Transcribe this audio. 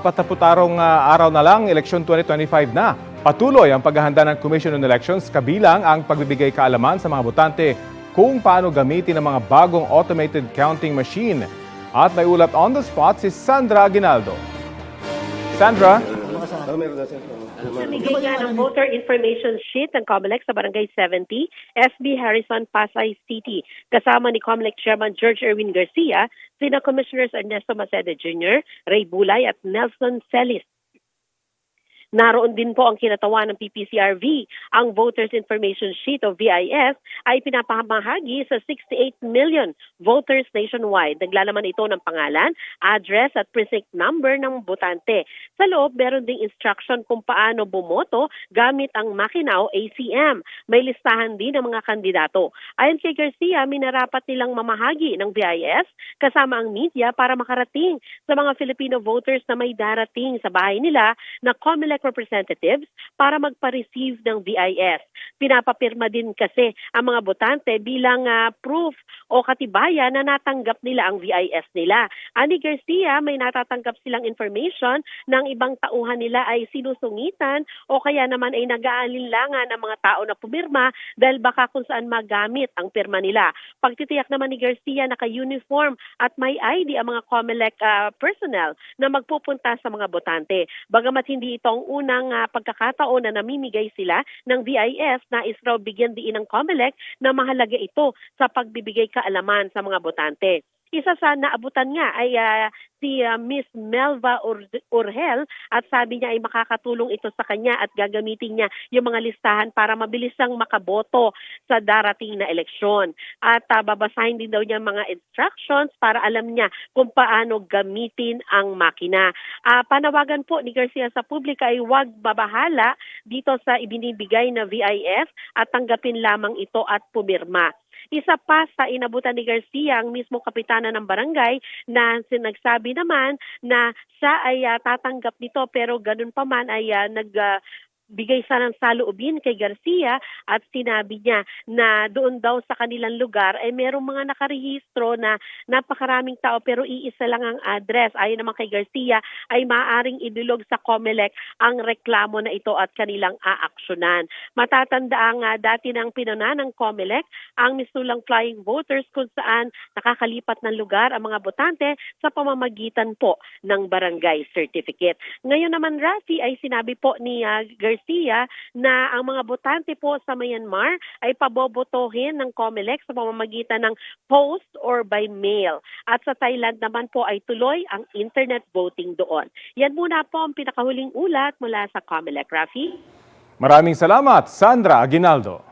48 araw na lang, eleksyon 2025 na. Patuloy ang paghahanda ng Commission on Elections kabilang ang pagbibigay kaalaman sa mga botante kung paano gamitin ang mga bagong automated counting machine. At may ulat on the spot si Sandra Aguinaldo. Sandra? Namigay nga ng voter information sheet ng COMELEC sa Barangay 70, SB Harrison, Pasay City. Kasama ni COMELEC Chairman George Erwin Garcia, sina Commissioners Ernesto Maceda Jr., Ray Bulay at Nelson Celis. Naroon din po ang kinatawan ng PPCRV. Ang Voters Information Sheet o VIS ay pinapamahagi sa 68 million voters nationwide. Naglalaman ito ng pangalan, address at precinct number ng botante. Sa loob, meron ding instruction kung paano bumoto gamit ang makina o ACM. May listahan din ng mga kandidato. Ayon kay Garcia, minarapat nilang mamahagi ng VIS kasama ang media para makarating sa mga Filipino voters na may darating sa bahay nila na COMELEC representatives para magpa-receive ng VIS. Pinapapirma din kasi ang mga botante bilang proof o katibayan na natanggap nila ang VIS nila. Ani Garcia, may natatanggap silang information ng ibang tauhan nila ay sinusungitan o kaya naman ay nag-aalinlangan ng mga tao na pumirma dahil baka kung saan magamit ang pirma nila. Pagtitiyak naman ni Garcia, naka-uniform at may ID ang mga COMELEC personnel na magpupunta sa mga botante. Bagamat hindi ito ang unang pagkakataon na namimigay sila ng VIS, nais raw bigyan diin ng COMELEC na mahalaga ito sa pagbibigay kaalaman sa mga botante. Isa sa naabutan nga ay si Miss Melva Urgel at sabi niya ay makakatulong ito sa kanya at gagamitin niya yung mga listahan para mabilis siyang makaboto sa darating na eleksyon. At babasahin din daw niya mga instructions para alam niya kung paano gamitin ang makina. Panawagan po ni Garcia sa publika ay huwag babahala dito sa ibinibigay na VIS at tanggapin lamang ito at pumirma. Isa pa sa inabutan ni Garcia, ang mismo kapitana ng barangay na nagsabi naman na siya ay tatanggap nito pero ganun pa man ay bigay sa ng saloobin kay Garcia at sinabi niya na doon daw sa kanilang lugar ay merong mga nakarehistro na napakaraming tao pero iisa lang ang address. Ayon naman kay Garcia ay maaaring idulog sa COMELEC ang reklamo na ito at kanilang aaksyonan. Matatanda ang dati ng pinuna ng COMELEC ang misulang flying voters kung saan nakakalipat ng lugar ang mga botante sa pamamagitan po ng barangay certificate. Ngayon naman, Rafi, ay sinabi po ni Garcia na ang mga botante po sa Myanmar ay pabobotohin ng COMELEC sa pamamagitan ng post or by mail. At sa Thailand naman po ay tuloy ang internet voting doon. Yan muna po ang pinakahuling ulat mula sa COMELEC. Rafi? Maraming salamat, Sandra Aguinaldo.